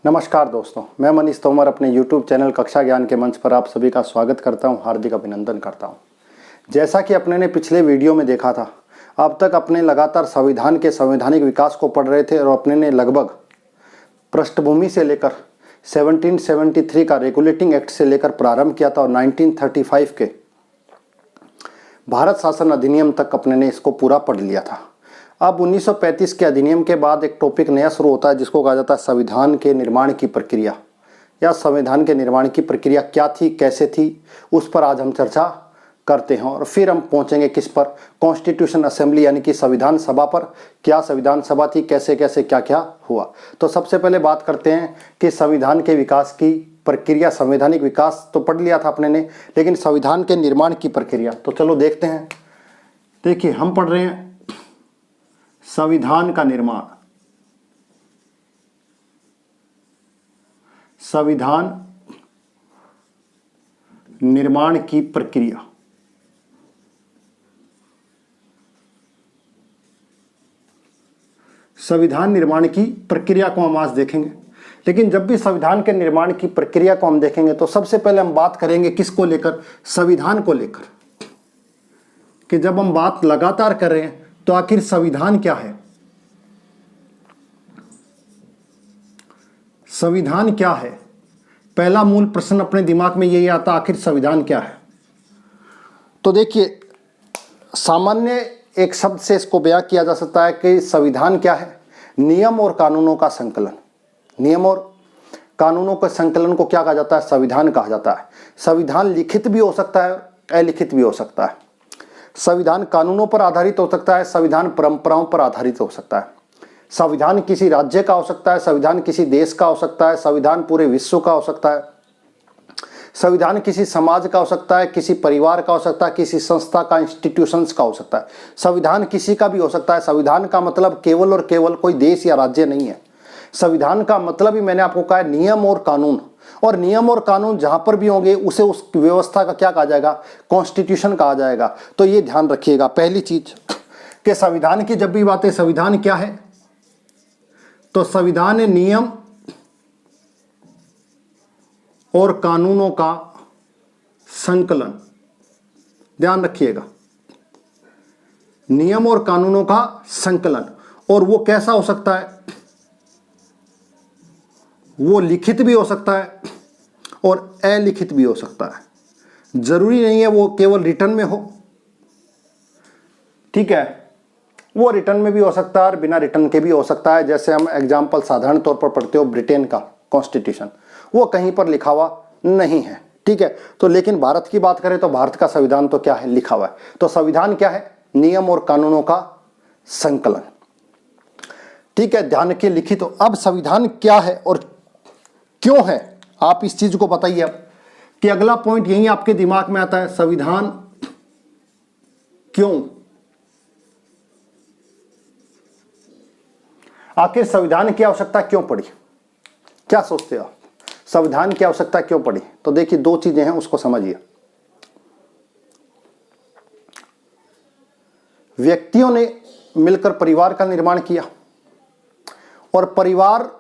नमस्कार दोस्तों, मैं मनीष तोमर अपने YouTube चैनल कक्षा ज्ञान के मंच पर आप सभी का स्वागत करता हूं, हार्दिक अभिनंदन करता हूं। जैसा कि अपने ने पिछले वीडियो में देखा था, अब तक अपने लगातार संविधान के संवैधानिक विकास को पढ़ रहे थे और अपने ने लगभग पृष्ठभूमि से लेकर 1773 का रेगुलेटिंग एक्ट से लेकर प्रारंभ किया था और 1935 के भारत शासन अधिनियम तक अपने ने इसको पूरा पढ़ लिया था। अब 1935 के अधिनियम के बाद एक टॉपिक नया शुरू होता है जिसको कहा जाता है संविधान के निर्माण की प्रक्रिया, या संविधान के निर्माण की प्रक्रिया क्या थी, कैसे थी, उस पर आज हम चर्चा करते हैं। और फिर हम पहुंचेंगे किस पर, कॉन्स्टिट्यूशन असेंबली यानी कि संविधान सभा पर। क्या संविधान सभा थी, कैसे कैसे क्या क्या हुआ। तो सबसे पहले बात करते हैं कि संविधान के विकास की प्रक्रिया। संवैधानिक विकास तो पढ़ लिया था अपने ने, लेकिन संविधान के निर्माण की प्रक्रिया तो चलो देखते हैं। देखिए, हम पढ़ रहे हैं संविधान का निर्माण। संविधान निर्माण की प्रक्रिया। संविधान निर्माण की प्रक्रिया को हम आज देखेंगे। लेकिन जब भी संविधान के निर्माण की प्रक्रिया को हम देखेंगे तो सबसे पहले हम बात करेंगे किसको लेकर, संविधान को लेकर। कि जब हम बात लगातार कर रहे हैं तो आखिर संविधान क्या है, संविधान क्या है। पहला मूल प्रश्न अपने दिमाग में यही आता, आखिर संविधान क्या है। तो देखिए, सामान्य एक शब्द से इसको बयां किया जा सकता है कि संविधान क्या है, नियम और कानूनों का संकलन। नियम और कानूनों के संकलन को क्या कहा जाता है, संविधान कहा जाता है। संविधान लिखित भी हो सकता है, अलिखित भी हो सकता है। संविधान कानूनों पर आधारित हो सकता है, संविधान परंपराओं पर आधारित हो सकता है। संविधान किसी राज्य का हो सकता है, संविधान किसी देश का हो सकता है, संविधान पूरे विश्व का हो सकता है, संविधान किसी समाज का हो सकता है, किसी परिवार का हो सकता है, किसी संस्था का, इंस्टीट्यूशंस का हो सकता है। संविधान किसी का भी हो सकता है। संविधान का मतलब केवल और केवल कोई देश या राज्य नहीं है। संविधान का मतलब ही मैंने आपको कहा है नियम और कानून। और नियम और कानून जहां पर भी होंगे उसे उस व्यवस्था का क्या कहा जाएगा, कॉन्स्टिट्यूशन कहा जाएगा। तो ये ध्यान रखिएगा पहली चीज कि संविधान की जब भी बात है, संविधान क्या है, तो संविधान है नियम और कानूनों का संकलन। ध्यान रखिएगा, नियम और कानूनों का संकलन। और वो कैसा हो सकता है, वो लिखित भी हो सकता है और अलिखित भी हो सकता है। जरूरी नहीं है वो केवल रिटर्न में हो, ठीक है। वो रिटर्न में भी हो सकता है और बिना रिटर्न के भी हो सकता है। जैसे हम एग्जाम्पल साधारण तौर पर पढ़ते हो ब्रिटेन का कॉन्स्टिट्यूशन, वो कहीं पर लिखा हुआ नहीं है, ठीक है। तो लेकिन भारत की बात करें तो भारत का संविधान तो क्या है, लिखा हुआ है। तो संविधान क्या है, नियम और कानूनों का संकलन, ठीक है। ध्यान रखिए, लिखित। तो अब संविधान क्या है और क्यों है, आप इस चीज को बताइए। अब कि अगला पॉइंट यही आपके दिमाग में आता है, संविधान क्यों। आखिर संविधान की आवश्यकता क्यों पड़ी, क्या सोचते हो आप, संविधान की आवश्यकता क्यों पड़ी। तो देखिए, दो चीजें हैं, उसको समझिए। व्यक्तियों ने मिलकर परिवार का निर्माण किया और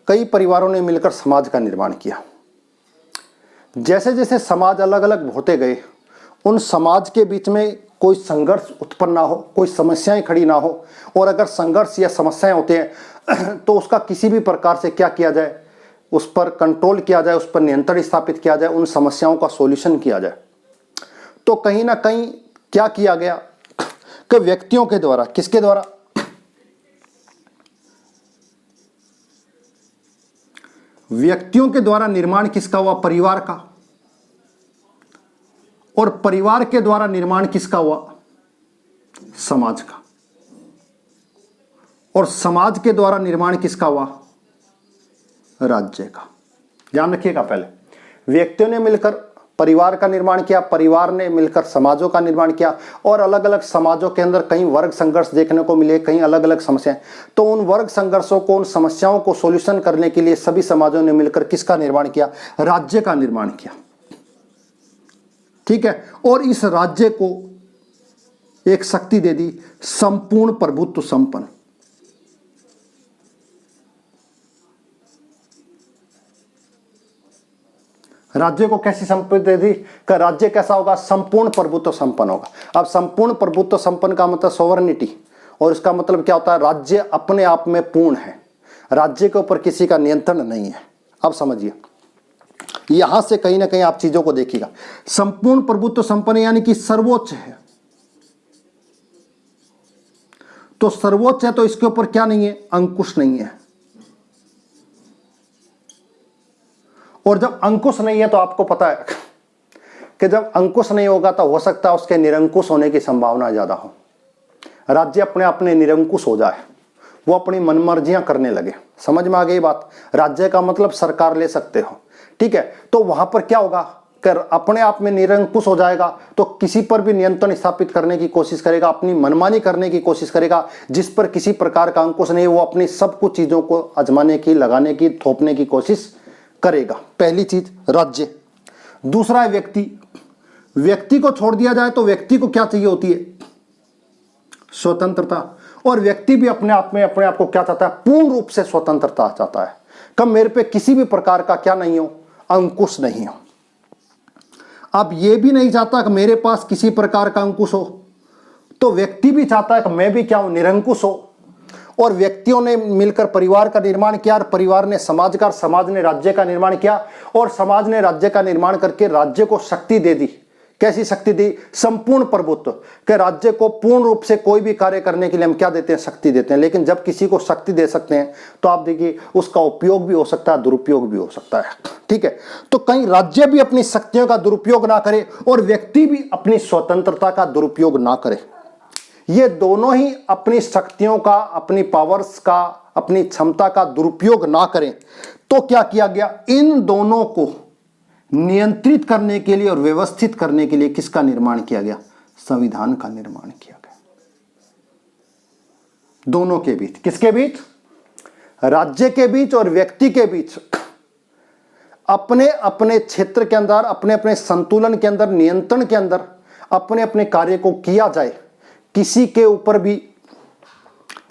कई परिवारों ने मिलकर समाज का निर्माण किया। जैसे जैसे समाज अलग अलग होते गए, उन समाज के बीच में कोई संघर्ष उत्पन्न ना हो, कोई समस्याएं खड़ी ना हो। और अगर संघर्ष या समस्याएं होते हैं तो उसका किसी भी प्रकार से क्या किया जाए, उस पर कंट्रोल किया जाए, उस पर नियंत्रण स्थापित किया जाए, उन समस्याओं का सॉल्यूशन किया जाए। तो कहीं ना कहीं क्या किया गया कि व्यक्तियों के द्वारा, किसके द्वारा, व्यक्तियों के द्वारा निर्माण किसका हुआ, परिवार का। और परिवार के द्वारा निर्माण किसका हुआ, समाज का। और समाज के द्वारा निर्माण किसका हुआ, राज्य का। ध्यान रखिएगा, पहले व्यक्तियों ने मिलकर परिवार का निर्माण किया, परिवार ने मिलकर समाजों का निर्माण किया। और अलग अलग समाजों के अंदर कहीं वर्ग संघर्ष देखने को मिले, कहीं अलग अलग समस्याएं। तो उन वर्ग संघर्षों को, उन समस्याओं को सॉल्यूशन करने के लिए सभी समाजों ने मिलकर किसका निर्माण किया, राज्य का निर्माण किया, ठीक है। और इस राज्य को एक शक्ति दे दी, संपूर्ण प्रभुत्व संपन्न। राज्य को कैसी संपत्ति दे दी कि राज्य कैसा होगा, संपूर्ण प्रभुत्व संपन्न होगा। अब संपूर्ण प्रभुत्व संपन्न का मतलब सोवरेनिटी, और इसका मतलब क्या होता है, राज्य अपने आप में पूर्ण है, राज्य के ऊपर किसी का नियंत्रण नहीं है। अब समझिए, यहां से कहीं ना कहीं आप चीजों को देखिएगा। संपूर्ण प्रभुत्व संपन्न यानी कि सर्वोच्च है, तो सर्वोच्च है तो इसके ऊपर क्या नहीं है, अंकुश नहीं है। और जब अंकुश नहीं है तो आपको पता है कि जब अंकुश नहीं होगा तो हो सकता है उसके निरंकुश होने की संभावना ज्यादा हो। राज्य अपने अपने निरंकुश हो जाए, वो अपनी मनमर्जियां करने लगे। समझ में आ गई बात? राज्य का मतलब सरकार ले सकते हो, ठीक है। तो वहां पर क्या होगा, कर अपने आप में निरंकुश हो जाएगा, तो किसी पर भी नियंत्रण स्थापित करने की कोशिश करेगा, अपनी मनमानी करने की कोशिश करेगा। जिस पर किसी प्रकार का अंकुश नहीं, वो अपनी सब कुछ चीजों को आजमाने की, लगाने की, थोपने की कोशिश करेगा। पहली चीज राज्य। दूसरा है व्यक्ति। व्यक्ति को छोड़ दिया जाए तो व्यक्ति को क्या चाहिए होती है, स्वतंत्रता। और व्यक्ति भी अपने आप में अपने आप को क्या चाहता है, पूर्ण रूप से स्वतंत्रता चाहता है। कब मेरे पे किसी भी प्रकार का क्या नहीं हो, अंकुश नहीं हो। अब ये भी नहीं चाहता कि मेरे पास किसी प्रकार का अंकुश हो, तो व्यक्ति भी चाहता है कि मैं भी क्या हूं, निरंकुश हो। और व्यक्तियों ने मिलकर परिवार का निर्माण किया, और परिवार ने समाज का, समाज ने राज्य का निर्माण किया, और समाज ने राज्य का निर्माण करके राज्य को शक्ति दे दी। कैसी शक्ति दी, संपूर्ण प्रभुत्व के राज्य को पूर्ण रूप से कोई भी कार्य करने के लिए हम क्या देते हैं, शक्ति देते हैं। लेकिन जब किसी को शक्ति दे सकते हैं तो आप देखिए उसका उपयोग भी हो सकता है, दुरुपयोग भी हो सकता है, ठीक है। तो कहीं राज्य भी अपनी शक्तियों का दुरुपयोग ना करे और व्यक्ति भी अपनी स्वतंत्रता का दुरुपयोग ना करे। ये दोनों ही अपनी शक्तियों का, अपनी पावर्स का, अपनी क्षमता का दुरुपयोग ना करें। तो क्या किया गया, इन दोनों को नियंत्रित करने के लिए और व्यवस्थित करने के लिए किसका निर्माण किया गया, संविधान का निर्माण किया गया। दोनों के बीच, किसके बीच, राज्य के बीच और व्यक्ति के बीच, अपने अपने क्षेत्र के अंदर, अपने अपने संतुलन के अंदर, नियंत्रण के अंदर अपने अपने कार्य को किया जाए। किसी के ऊपर भी,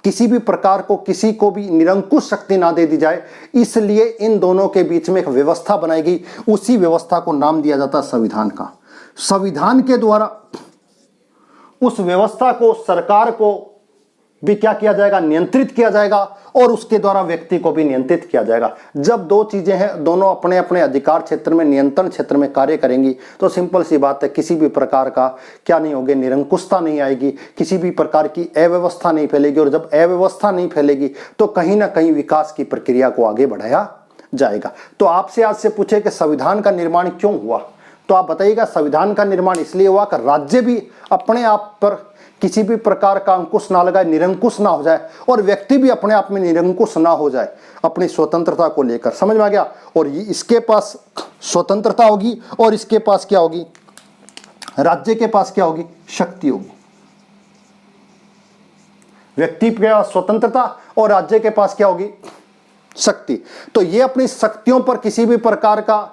किसी भी प्रकार को, किसी को भी निरंकुश शक्ति ना दे दी जाए, इसलिए इन दोनों के बीच में एक व्यवस्था बनाई गई। उसी व्यवस्था को नाम दिया जाता है संविधान का। संविधान के द्वारा उस व्यवस्था को, सरकार को भी क्या किया जाएगा, नियंत्रित किया जाएगा, और उसके द्वारा व्यक्ति को भी नियंत्रित किया जाएगा। जब दो चीजें हैं, दोनों अपने अपने अधिकार क्षेत्र में, नियंत्रण क्षेत्र में कार्य करेंगी, तो सिंपल सी बात है, किसी भी प्रकार का क्या नहीं होगी, निरंकुशता नहीं आएगी, किसी भी प्रकार की अव्यवस्था नहीं फैलेगी। और जब अव्यवस्था नहीं फैलेगी तो कहीं ना कहीं विकास की प्रक्रिया को आगे बढ़ाया जाएगा। तो आपसे आज से पूछे कि संविधान का निर्माण क्यों हुआ, तो आप बताइएगा संविधान का निर्माण इसलिए हुआ कि राज्य भी अपने आप पर किसी भी प्रकार का अंकुश ना लगाए, निरंकुश ना हो जाए, और व्यक्ति भी अपने आप में निरंकुश ना हो जाए अपनी स्वतंत्रता को लेकर। समझ में आ गया? और इसके पास स्वतंत्रता होगी और इसके पास क्या होगी, राज्य के पास क्या होगी, शक्ति होगी। व्यक्ति के पास स्वतंत्रता और राज्य के पास क्या होगी, शक्ति। तो ये अपनी शक्तियों पर किसी भी प्रकार का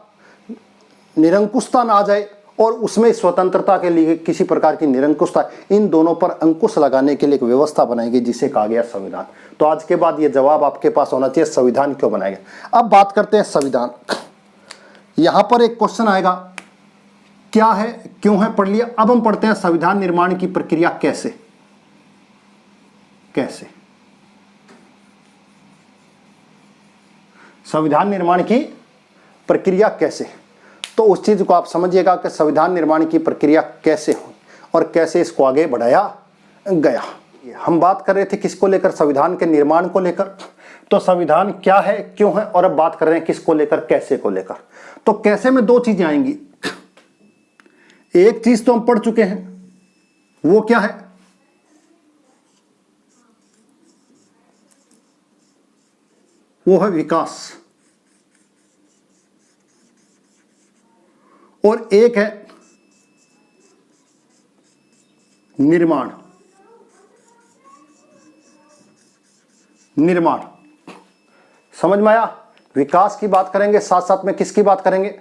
निरंकुशता ना आ जाए और उसमें स्वतंत्रता के लिए किसी प्रकार की निरंकुशता, इन दोनों पर अंकुश लगाने के लिए एक व्यवस्था बनाई गई जिसे कहा गया संविधान। तो आज के बाद ये जवाब आपके पास होना चाहिए, संविधान क्यों बनाया गया। अब बात करते हैं संविधान। यहां पर एक क्वेश्चन आएगा, क्या है, क्यों है, पढ़ लिया। अब हम पढ़ते हैं संविधान निर्माण की प्रक्रिया कैसे कैसे संविधान निर्माण की प्रक्रिया कैसे। तो उस चीज को आप समझिएगा कि संविधान निर्माण की प्रक्रिया कैसे हुई और कैसे इसको आगे बढ़ाया गया। हम बात कर रहे थे किसको लेकर, संविधान के निर्माण को लेकर। तो संविधान क्या है, क्यों है, और अब बात कर रहे हैं किसको लेकर, कैसे को लेकर। तो कैसे में दो चीजें आएंगी। एक चीज तो हम पढ़ चुके हैं, वो क्या है, वो है विकास, और एक है निर्माण। निर्माण समझ में आया। विकास की बात करेंगे, साथ साथ में किसकी बात करेंगे,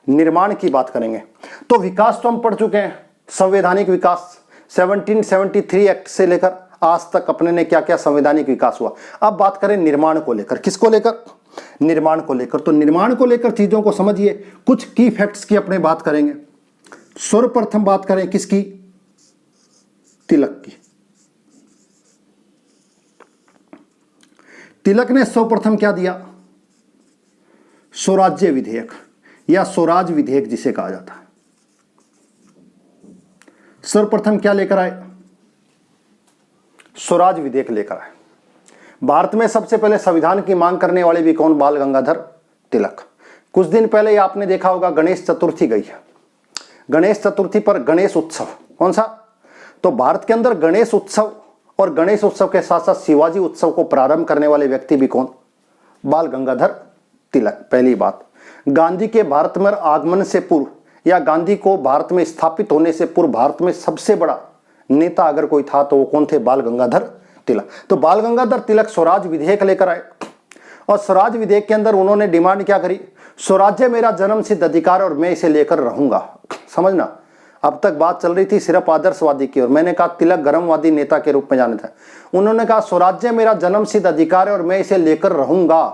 निर्माण की बात करेंगे। तो विकास तो हम पढ़ चुके हैं, संवैधानिक विकास 1773 एक्ट से लेकर आज तक अपने ने क्या क्या संवैधानिक विकास हुआ। अब बात करें निर्माण को लेकर, किसको लेकर, निर्माण को लेकर। तो निर्माण को लेकर चीजों को समझिए, कुछ की फैक्ट्स की अपने बात करेंगे। सर्वप्रथम बात करें किसकी? तिलक की। तिलक ने सर्वप्रथम क्या दिया? स्वराज्य विधेयक या स्वराज विधेयक जिसे कहा जाता है। सर्वप्रथम क्या लेकर आए? स्वराज विधेयक लेकर आए। भारत में सबसे पहले संविधान की मांग करने वाले भी कौन? बाल गंगाधर तिलक। कुछ दिन पहले ही आपने देखा होगा गणेश चतुर्थी गई है। गणेश चतुर्थी पर गणेश उत्सव कौन सा? तो भारत के अंदर गणेश उत्सव और गणेश उत्सव के साथ साथ शिवाजी उत्सव को प्रारंभ करने वाले व्यक्ति भी कौन? बाल गंगाधर तिलक। पहली बात, गांधी के भारत में आगमन से पूर्व या गांधी को भारत में स्थापित होने से पूर्व भारत में सबसे बड़ा नेता अगर कोई था तो वो कौन थे? बाल गंगाधर तिलक। तो बाल गंगाधर तिलक स्वराज विधेयक लेकर आए और स्वराज विधेयक के अंदर उन्होंने डिमांड क्या करी? स्वराज्य मेरा जन्म सिद्ध अधिकार और मैं इसे लेकर रहूंगा। समझना, अब तक बात चल रही थी सिर्फ आदर्शवादी की और मैंने कहा तिलक गर्मवादी नेता के रूप में जाने थे। उन्होंने कहा स्वराज्य मेरा जन्म सिद्ध अधिकार है और मैं इसे लेकर रहूंगा।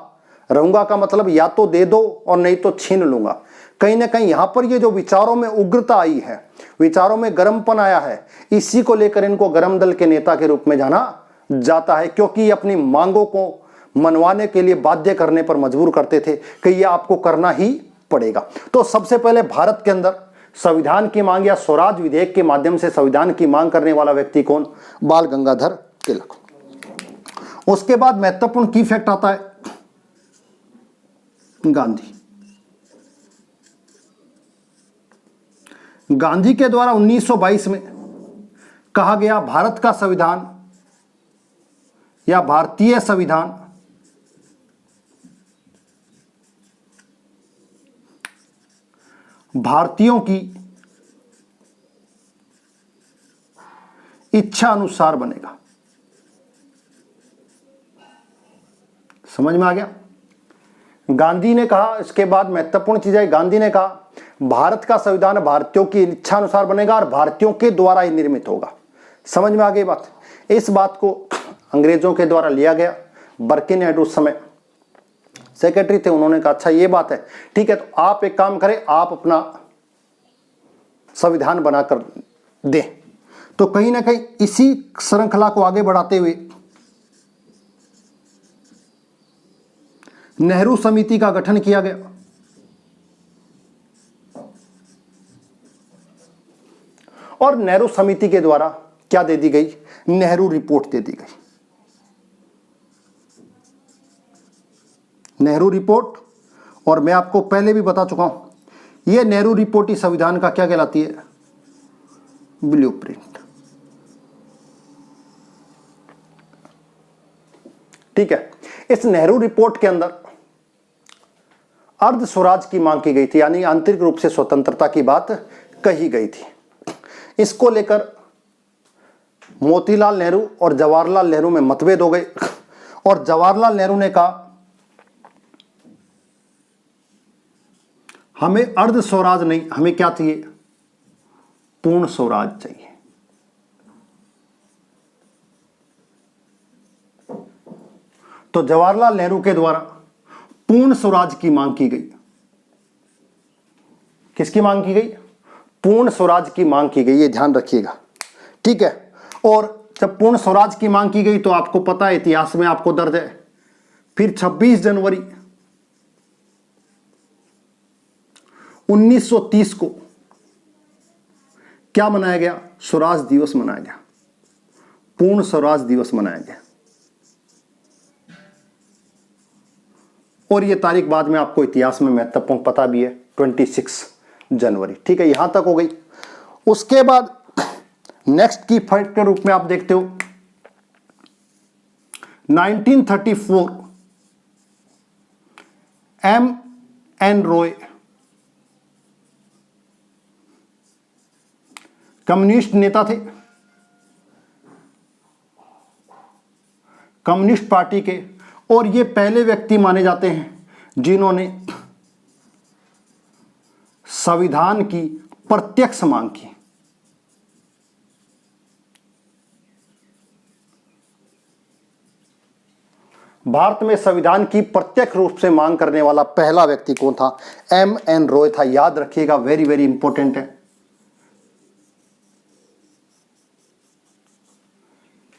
रहूंगा का मतलब या तो दे दो और नहीं तो छीन लूंगा। कहीं ना कहीं यहां पर ये जो विचारों में उग्रता आई है, विचारों में गर्मपन आया है, इसी को लेकर इनको गर्म दल के नेता के रूप में जाना जाता है, क्योंकि अपनी मांगों को मनवाने के लिए बाध्य करने पर मजबूर करते थे कि ये आपको करना ही पड़ेगा। तो सबसे पहले भारत के अंदर संविधान की मांग या स्वराज विधेयक के माध्यम से संविधान की मांग करने वाला व्यक्ति कौन? बाल गंगाधर तिलक। उसके बाद महत्वपूर्ण की फैक्ट आता है गांधी। गांधी के द्वारा 1922 में कहा गया भारत का संविधान या भारतीय संविधान भारतीयों की इच्छा अनुसार बनेगा। समझ में आ गया? गांधी ने कहा, इसके बाद महत्वपूर्ण चीज है, गांधी ने कहा भारत का संविधान भारतीयों की इच्छा अनुसार बनेगा और भारतीयों के द्वारा ही निर्मित होगा। समझ में आ गई बात? इस बात को अंग्रेजों के द्वारा लिया गया। बर्किन हेड उस समय सेक्रेटरी थे, उन्होंने कहा अच्छा ये बात है, ठीक है, तो आप एक काम करें, आप अपना संविधान बनाकर दें। तो कहीं ना कहीं इसी श्रृंखला को आगे बढ़ाते हुए नेहरू समिति का गठन किया गया और नेहरू समिति के द्वारा क्या दे दी गई? नेहरू रिपोर्ट दे दी गई। नेहरू रिपोर्ट, और मैं आपको पहले भी बता चुका हूं, यह नेहरू रिपोर्ट ही संविधान का क्या कहलाती है? ब्लूप्रिंट। ठीक है, इस नेहरू रिपोर्ट के अंदर अर्ध स्वराज की मांग की गई थी, यानी आंतरिक रूप से स्वतंत्रता की बात कही गई थी। इसको लेकर मोतीलाल नेहरू और जवाहरलाल नेहरू में मतभेद हो गए और जवाहरलाल नेहरू ने कहा हमें अर्ध स्वराज नहीं, हमें क्या चाहिए? पूर्ण स्वराज चाहिए। तो जवाहरलाल नेहरू के द्वारा पूर्ण स्वराज की मांग की गई। किसकी मांग की गई? पूर्ण स्वराज की मांग की गई, ये ध्यान रखिएगा। ठीक है, और जब पूर्ण स्वराज की मांग की गई तो आपको पता है, इतिहास में आपको दर्ज है, फिर 26 जनवरी 1930 को क्या मनाया गया? स्वराज दिवस मनाया गया, पूर्ण स्वराज दिवस मनाया गया। और यह तारीख बाद में आपको इतिहास में महत्वपूर्ण पता भी है, 26 जनवरी। ठीक है, यहां तक हो गई। उसके बाद नेक्स्ट की फैक्ट के रूप में आप देखते हो 1934 M.N. रॉय कम्युनिस्ट नेता थे, कम्युनिस्ट पार्टी के, और ये पहले व्यक्ति माने जाते हैं जिन्होंने संविधान की प्रत्यक्ष मांग की। भारत में संविधान की प्रत्यक्ष रूप से मांग करने वाला पहला व्यक्ति कौन था? M.N. रॉय था। याद रखिएगा, वेरी वेरी इंपॉर्टेंट है।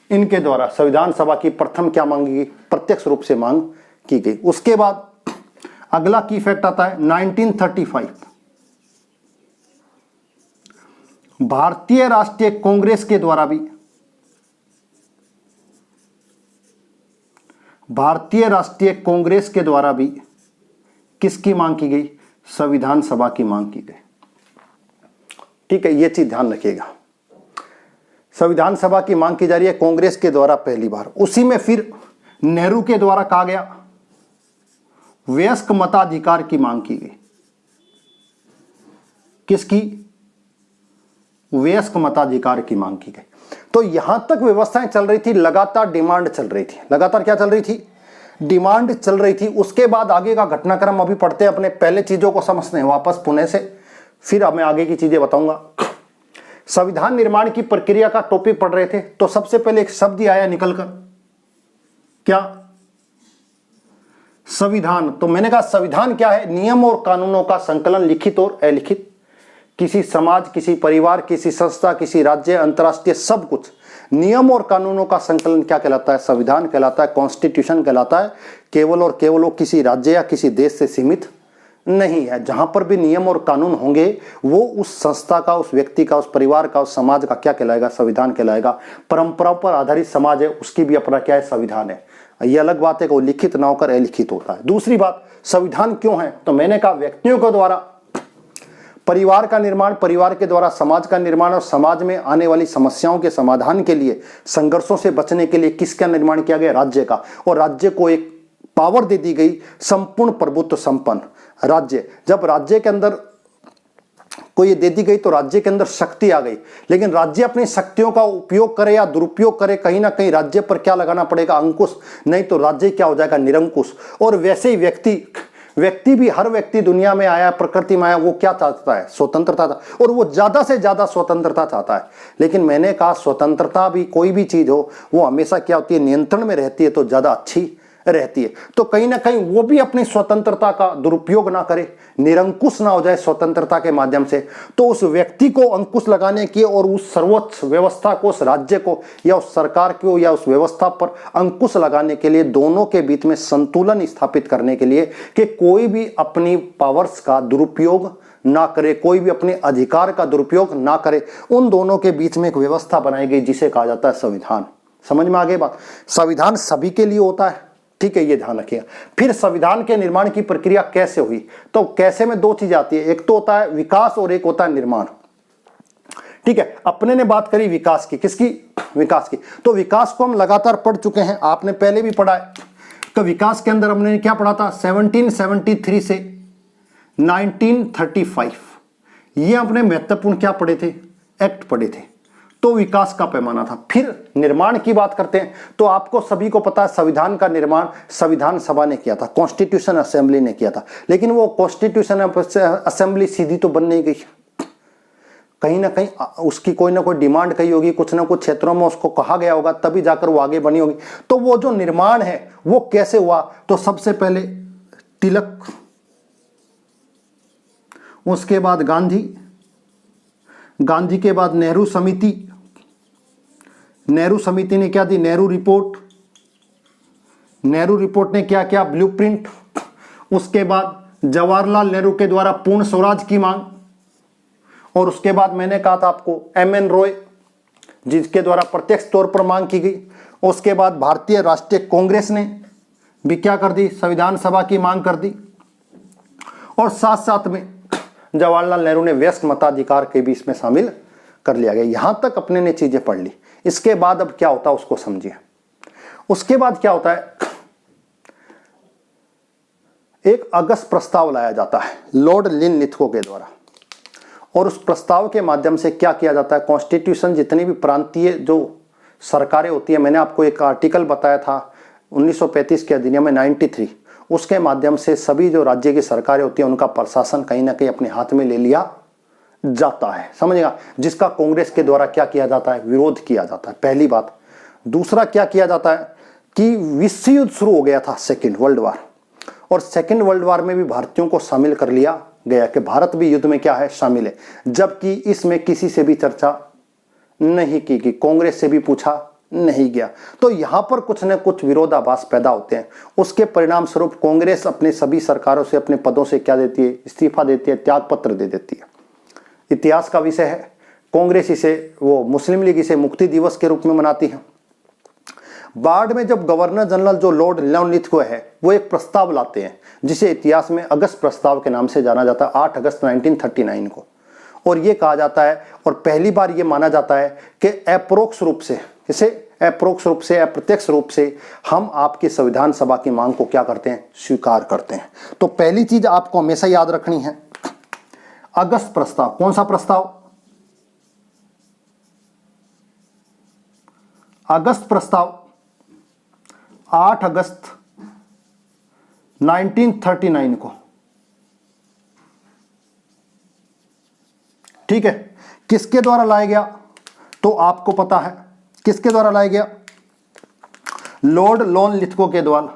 इनके द्वारा संविधान सभा की प्रथम क्या मांगी गई? प्रत्यक्ष रूप से मांग की गई। उसके बाद अगला की फैक्ट आता है 1935। भारतीय राष्ट्रीय कांग्रेस के द्वारा भी, भारतीय राष्ट्रीय कांग्रेस के द्वारा भी किसकी मांग की गई? संविधान सभा की मांग की गई। ठीक है, यह चीज ध्यान रखिएगा। संविधान सभा की मांग की जा रही है कांग्रेस के द्वारा पहली बार। उसी में फिर नेहरू के द्वारा कहा गया वयस्क मताधिकार की मांग की गई। किसकी? वयस्क मताधिकार की मांग की गई। तो यहां तक व्यवस्थाएं चल रही थी, लगातार डिमांड चल रही थी। लगातार क्या चल रही थी? डिमांड चल रही थी। उसके बाद आगे का घटनाक्रम अभी पढ़ते हैं, अपने पहले चीजों को समझते हैं वापस पुणे से, फिर अब मैं आगे की चीजें बताऊंगा। संविधान निर्माण की प्रक्रिया का टॉपिक पढ़ रहे थे, तो सबसे पहले एक शब्द ही आया निकलकर, क्या? संविधान। तो मैंने कहा संविधान क्या है? नियम और कानूनों का संकलन, लिखित और अलिखित। किसी समाज, किसी परिवार, किसी संस्था, किसी राज्य, अंतर्राष्ट्रीय, सब कुछ नियम और कानूनों का संकलन क्या कहलाता है? संविधान कहलाता है, कॉन्स्टिट्यूशन कहलाता है। केवल और केवल वो किसी राज्य या किसी देश से सीमित नहीं है। जहां पर भी नियम और कानून होंगे वो उस संस्था का, उस व्यक्ति का, उस परिवार का, उस समाज का क्या कहलाएगा? संविधान कहलाएगा। परंपराओं पर आधारित समाज है, उसकी भी अपना क्या है? संविधान है। ये अलग बात है कि वो लिखित ना होकर अलिखित होता है। दूसरी बात, संविधान क्यों है? तो मैंने कहा व्यक्तियों के द्वारा परिवार का निर्माण, परिवार के द्वारा समाज का निर्माण, और समाज में आने वाली समस्याओं के समाधान के लिए, संघर्षों से बचने के लिए किसका निर्माण किया गया? राज्य का। और राज्य को एक पावर दे दी गई, संपूर्ण प्रभुत्व संपन्न राज्य। जब राज्य के अंदर को ये दे दी गई तो राज्य के अंदर शक्ति आ गई। लेकिन राज्य अपनी शक्तियों का उपयोग करे या दुरुपयोग करे, कहीं ना कहीं राज्य पर क्या लगाना पड़ेगा? अंकुश। नहीं तो राज्य क्या हो जाएगा? निरंकुश। और वैसे ही व्यक्ति भी, हर व्यक्ति दुनिया में आया, प्रकृति में आया, वो क्या चाहता है? स्वतंत्रता। और वो ज्यादा से ज्यादा स्वतंत्रता चाहता है। लेकिन मैंने कहा स्वतंत्रता भी, कोई भी चीज हो, वो हमेशा क्या होती है? नियंत्रण में रहती है तो ज्यादा अच्छी रहती है। तो कहीं ना कहीं वो भी अपनी स्वतंत्रता का दुरुपयोग ना करे, निरंकुश ना हो जाए स्वतंत्रता के माध्यम से। तो उस व्यक्ति को अंकुश लगाने की और उस सर्वोच्च व्यवस्था को, उस राज्य को या उस सरकार को या उस व्यवस्था पर अंकुश लगाने के लिए, दोनों के बीच में संतुलन स्थापित करने के लिए कि कोई भी अपनी पावर्स का दुरुपयोग ना करे, कोई भी अपने अधिकार का दुरुपयोग ना करे, उन दोनों के बीच में एक व्यवस्था बनाई गई जिसे कहा जाता है संविधान। समझ में आ गई बात? संविधान सभी के लिए होता है। ठीक है, ये ध्यान रखिएगा। फिर संविधान के निर्माण की प्रक्रिया कैसे हुई? तो कैसे में दो चीज आती है, एक तो होता है विकास और एक होता है निर्माण। ठीक है, अपने ने बात करी विकास की। किसकी? विकास की। तो विकास को हम लगातार पढ़ चुके हैं, आपने पहले भी पढ़ा है। तो विकास के अंदर हमने क्या पढ़ा था? 1773 से 1935 ये अपने महत्वपूर्ण क्या पढ़े थे? एक्ट पढ़े थे। तो विकास का पैमाना था। फिर निर्माण की बात करते हैं तो आपको सभी को पता है संविधान का निर्माण संविधान सभा ने किया था, कॉन्स्टिट्यूशन असेंबली ने किया था। लेकिन वो कॉन्स्टिट्यूशन असेंबली सीधी तो बन नहीं गई, कहीं ना कहीं उसकी कोई ना कोई डिमांड कही होगी, कुछ ना कुछ क्षेत्रों में उसको कहा गया होगा, तभी जाकर वो आगे बनी होगी। तो वो जो निर्माण है वो कैसे हुआ? तो सबसे पहले तिलक, उसके बाद गांधी के बाद नेहरू समिति। नेहरू समिति ने क्या दी? नेहरू रिपोर्ट। नेहरू रिपोर्ट ने क्या किया? ब्लूप्रिंट। उसके बाद जवाहरलाल नेहरू के द्वारा पूर्ण स्वराज की मांग। और उसके बाद मैंने कहा था आपको M.N. रॉय, जिसके द्वारा प्रत्यक्ष तौर पर मांग की गई। उसके बाद भारतीय राष्ट्रीय कांग्रेस ने भी क्या कर दी? संविधान सभा की मांग कर दी। और साथ साथ में जवाहरलाल नेहरू ने वयस्क मताधिकार के भी इसमें शामिल कर लिया गया। यहां तक अपने ने चीजें पढ़ ली। इसके बाद अब क्या होता है उसको समझिए। उसके बाद क्या होता है? एक अगस्त प्रस्ताव लाया जाता है लॉर्ड लिनलिथगो के द्वारा, और उस प्रस्ताव के माध्यम से क्या किया जाता है? कॉन्स्टिट्यूशन, जितनी भी प्रांतीय जो सरकारें होती है, मैंने आपको एक आर्टिकल बताया था 1935 के अधिनियम में 93, उसके माध्यम से सभी जो राज्य की सरकारें होती है उनका प्रशासन कहीं ना कहीं अपने हाथ में ले लिया जाता है। समझेगा? जिसका कांग्रेस के द्वारा क्या किया जाता है? विरोध किया जाता है, पहली बात। दूसरा क्या किया जाता है? कि विश्व युद्ध शुरू हो गया था, सेकेंड वर्ल्ड वार, और सेकेंड वर्ल्ड वार में भी भारतीयों को शामिल कर लिया गया कि भारत भी युद्ध में क्या है, शामिल है, जबकि इसमें किसी से भी चर्चा नहीं की गई, कांग्रेस से भी पूछा नहीं गया। तो यहां पर कुछ न कुछ विरोधाभास पैदा होते हैं। उसके परिणाम स्वरूप कांग्रेस अपने सभी सरकारों से, अपने पदों से क्या देती है, इस्तीफा देती है, त्याग पत्र दे देती है। इतिहास का विषय है। कांग्रेस इसे, वो मुस्लिम लीग इसे मुक्ति दिवस के रूप में मनाती है। बाद में जब गवर्नर जनरल जो लॉर्ड लियोन लिथगो है, वो एक प्रस्ताव लाते हैं जिसे इतिहास में अगस्त प्रस्ताव के नाम से जाना जाता है, 8 अगस्त 1939 को। और ये कहा जाता है, और पहली बार ये माना जाता है कि अप्रोक्ष रूप से, इसे अप्रोक्ष रूप से, अप्रत्यक्ष रूप से हम आपकी संविधान सभा की मांग को क्या करते हैं, स्वीकार करते हैं। तो पहली चीज आपको हमेशा याद रखनी है, अगस्त प्रस्ताव। कौन सा प्रस्ताव? अगस्त प्रस्ताव 8 अगस्त 1939 को, ठीक है। किसके द्वारा लाया गया? तो आपको पता है किसके द्वारा लाया गया, लॉर्ड लियोन लिथगो के द्वारा।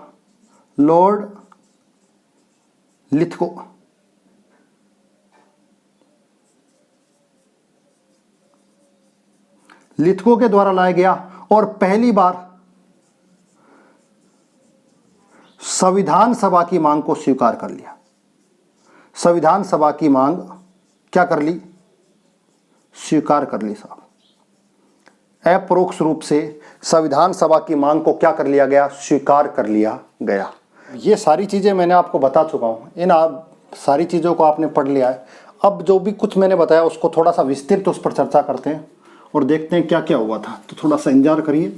लॉर्ड लिथगो, लिथगो के द्वारा लाया गया, और पहली बार संविधान सभा की मांग को स्वीकार कर लिया। संविधान सभा की मांग क्या कर ली, स्वीकार कर ली साहब। अपरोक्ष रूप से संविधान सभा की मांग को क्या कर लिया गया, स्वीकार कर लिया गया। ये सारी चीजें मैंने आपको बता चुका हूं, इन सारी चीजों को आपने पढ़ लिया है। अब जो भी कुछ मैंने बताया उसको थोड़ा सा विस्तृत उस पर चर्चा करते हैं और देखते हैं क्या क्या हुआ था। तो थोड़ा सा इंतजार करिए।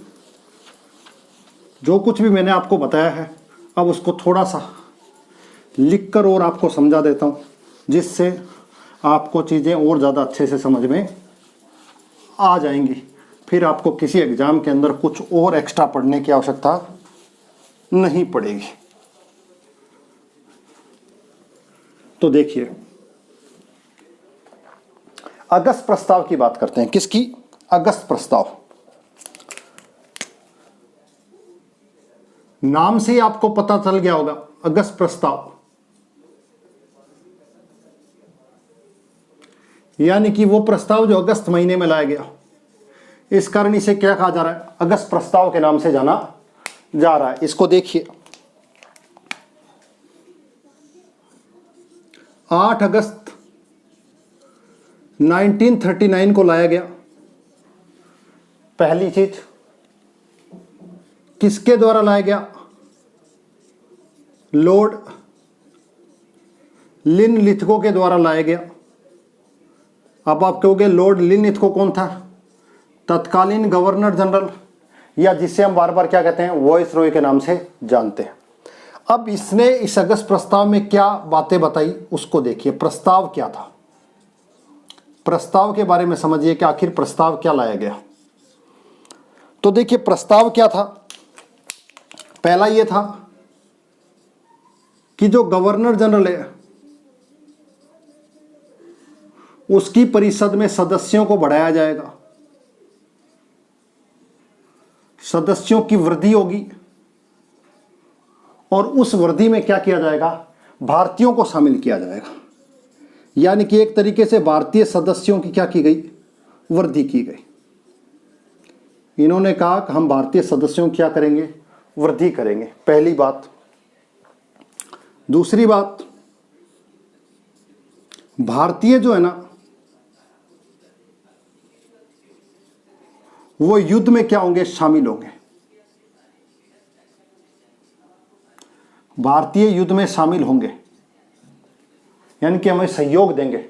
जो कुछ भी मैंने आपको बताया है अब उसको थोड़ा सा लिखकर और आपको समझा देता हूं, जिससे आपको चीज़ें और ज़्यादा अच्छे से समझ में आ जाएंगी। फिर आपको किसी एग्जाम के अंदर कुछ और एक्स्ट्रा पढ़ने की आवश्यकता नहीं पड़ेगी। तो देखिए, अगस्त प्रस्ताव की बात करते हैं। किसकी? अगस्त प्रस्ताव। नाम से ही आपको पता चल गया होगा, अगस्त प्रस्ताव यानी कि वो प्रस्ताव जो अगस्त महीने में लाया गया। इस कारण इसे क्या कहा जा रहा है, अगस्त प्रस्ताव के नाम से जाना जा रहा है। इसको देखिए, 8 अगस्त 1939 को लाया गया। पहली चीज, किसके द्वारा लाया गया? लॉर्ड लिन लिथगो के द्वारा लाया गया। अब आप कहोगे लॉर्ड लिन लिथगो कौन था? तत्कालीन गवर्नर जनरल, या जिसे हम बार बार क्या कहते हैं, वॉइस रॉय के नाम से जानते हैं। अब इसने इस अगस्त प्रस्ताव में क्या बातें बताई उसको देखिए। प्रस्ताव क्या था, प्रस्ताव के बारे में समझिए कि आखिर प्रस्ताव क्या लाया गया। तो देखिए प्रस्ताव क्या था। पहला यह था कि जो गवर्नर जनरल है उसकी परिषद में सदस्यों को बढ़ाया जाएगा, सदस्यों की वृद्धि होगी, और उस वृद्धि में क्या किया जाएगा, भारतीयों को शामिल किया जाएगा। यानी कि एक तरीके से भारतीय सदस्यों की क्या की गई, वृद्धि की गई। इन्होंने कहा कि हम भारतीय सदस्यों की क्या करेंगे, वृद्धि करेंगे। पहली बात। दूसरी बात, भारतीय जो है ना वो युद्ध में क्या होंगे, शामिल होंगे। भारतीय युद्ध में शामिल होंगे यानी कि हमें सहयोग देंगे।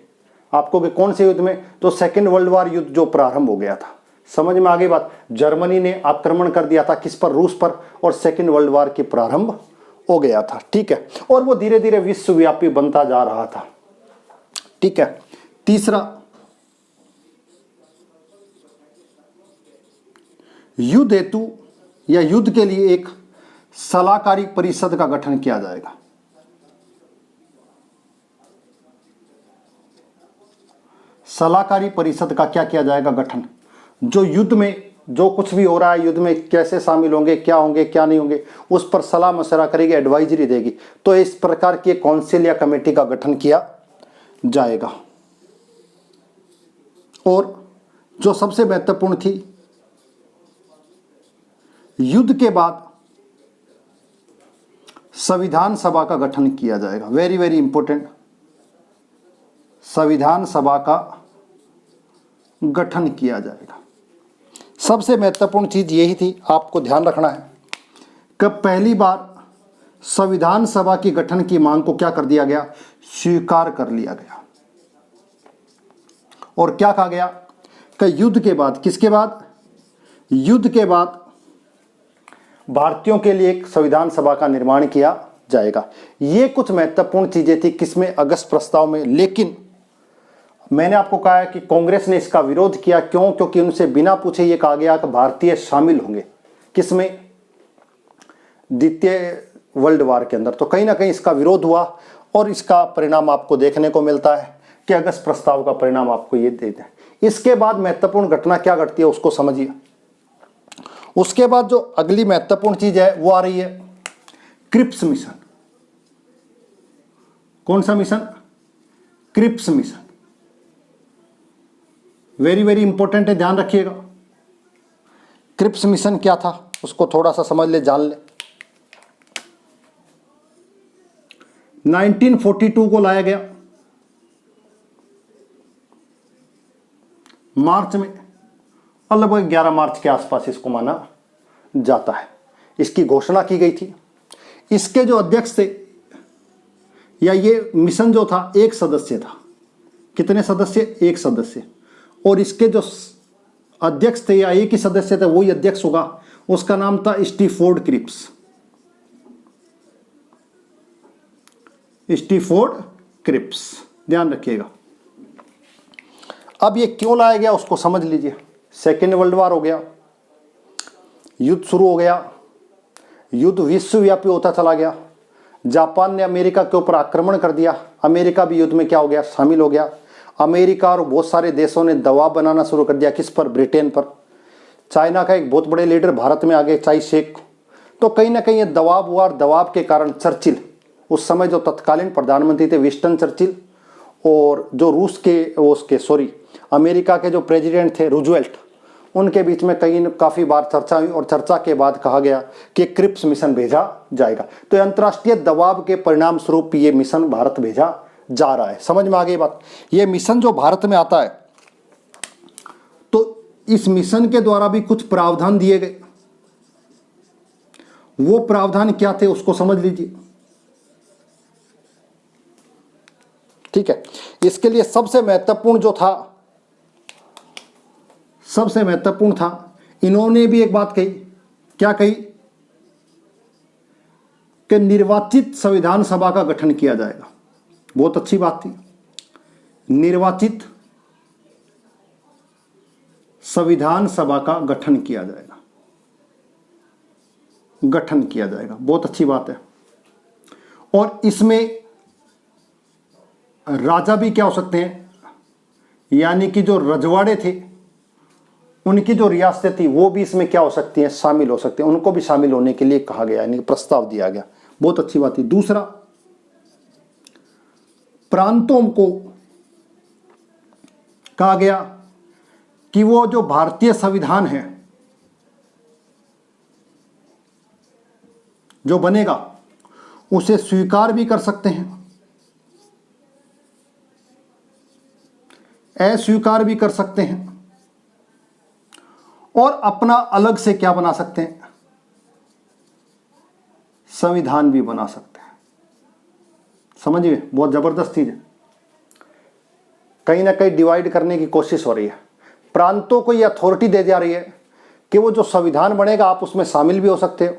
आपको कि कौन से युद्ध में? तो सेकेंड वर्ल्ड वार युद्ध जो प्रारंभ हो गया था। समझ में आ गई बात? जर्मनी ने आक्रमण कर दिया था किस पर, रूस पर, और सेकेंड वर्ल्ड वार की प्रारंभ हो गया था। ठीक है, और वो धीरे धीरे विश्वव्यापी बनता जा रहा था। ठीक है। तीसरा, युद्ध हेतु या युद्ध के लिए एक सलाहकारी परिषद का गठन किया जाएगा। सलाहकारी परिषद का क्या किया जाएगा, गठन, जो युद्ध में जो कुछ भी हो रहा है युद्ध में, कैसे शामिल होंगे, क्या नहीं होंगे, उस पर सलाह मशवरा करेगी, एडवाइजरी देगी। तो इस प्रकार की एक काउंसिल या कमेटी का गठन किया जाएगा। और जो सबसे महत्वपूर्ण थी, युद्ध के बाद संविधान सभा का गठन किया जाएगा। वेरी वेरी इंपॉर्टेंट, संविधान सभा का गठन किया जाएगा। सबसे महत्वपूर्ण चीज यही थी, आपको ध्यान रखना है कि पहली बार संविधान सभा की गठन की मांग को क्या कर दिया गया, स्वीकार कर लिया गया। और क्या कहा गया कि युद्ध के बाद, किसके बाद, युद्ध के बाद भारतीयों के लिए एक संविधान सभा का निर्माण किया जाएगा। ये कुछ महत्वपूर्ण चीजें थी किसमें, अगस्त प्रस्ताव में। लेकिन मैंने आपको कहा है कि कांग्रेस ने इसका विरोध किया। क्यों? क्योंकि उनसे बिना पूछे ये कहा गया कि भारतीय शामिल होंगे किसमें, द्वितीय वर्ल्ड वार के अंदर। तो कहीं ना कहीं इसका विरोध हुआ और इसका परिणाम आपको देखने को मिलता है कि अगस्त प्रस्ताव का परिणाम आपको ये देते हैं। इसके बाद महत्वपूर्ण घटना क्या घटती है उसको समझिए। उसके बाद जो अगली महत्वपूर्ण चीज है वो आ रही है क्रिप्स मिशन। कौन सा मिशन? Cripps mission. Very very important है, ध्यान रखिएगा। क्रिप्स मिशन क्या था उसको थोड़ा सा समझ ले, जान ले। 1942 को लाया गया मार्च में, लगभग 11 मार्च के आसपास इसको माना जाता है। इसकी घोषणा की गई थी। इसके जो अध्यक्ष थे, या ये मिशन जो था, एक सदस्य था। कितने सदस्य? एक सदस्य। और इसके जो अध्यक्ष थे या एक ही सदस्य थे, वही अध्यक्ष होगा, उसका नाम था स्टीफोर्ड क्रिप्स। स्टीफोर्ड क्रिप्स, ध्यान रखिएगा। अब ये क्यों लाया गया उसको समझ लीजिए। सेकेंड वर्ल्ड वार हो गया, युद्ध शुरू हो गया, युद्ध विश्वव्यापी होता चला गया। जापान ने अमेरिका के ऊपर आक्रमण कर दिया, अमेरिका भी युद्ध में क्या हो गया, शामिल हो गया। अमेरिका और बहुत सारे देशों ने दबाव बनाना शुरू कर दिया, किस पर? ब्रिटेन पर। चाइना का एक बहुत बड़े लीडर भारत में आ गए, चाई शेख। तो कहीं ना कहीं ये दबाव हुआ और दबाव के कारण चर्चिल, उस समय जो तत्कालीन प्रधानमंत्री थे विंस्टन चर्चिल, और जो रूस के अमेरिका के जो प्रेसिडेंट थे रूजवेल्ट, उनके बीच में काफ़ी बार चर्चा हुई और चर्चा के बाद कहा गया कि क्रिप्स मिशन भेजा जाएगा। तो अंतर्राष्ट्रीय दबाव के परिणाम स्वरूप ये मिशन भारत भेजा जा रहा है। समझ में आ गई बात? ये मिशन जो भारत में आता है, तो इस मिशन के द्वारा भी कुछ प्रावधान दिए गए। वो प्रावधान क्या थे उसको समझ लीजिए, ठीक है। इसके लिए सबसे महत्वपूर्ण जो था, सबसे महत्वपूर्ण था, इन्होंने भी एक बात कही। क्या कही? कि निर्वाचित संविधान सभा का गठन किया जाएगा। बहुत अच्छी बात थी। निर्वाचित संविधान सभा का गठन किया जाएगा, गठन किया जाएगा, बहुत अच्छी बात है। और इसमें राजा भी क्या हो सकते हैं, यानी कि जो रजवाड़े थे उनकी जो रियासतें थी वो भी इसमें क्या हो सकती हैं, शामिल हो सकते हैं। उनको भी शामिल होने के लिए कहा गया, यानी प्रस्ताव दिया गया। बहुत अच्छी बात थी। दूसरा, प्रांतों को कहा गया कि वो जो भारतीय संविधान है जो बनेगा उसे स्वीकार भी कर सकते हैं, अस्वीकार भी कर सकते हैं, और अपना अलग से क्या बना सकते हैं, संविधान भी बना सकते हैं। समझिए, बहुत जबरदस्त चीज है। कहीं ना कहीं डिवाइड करने की कोशिश हो रही है। प्रांतों को यह अथॉरिटी दे जा रही है कि वो जो संविधान बनेगा आप उसमें शामिल भी हो सकते हो,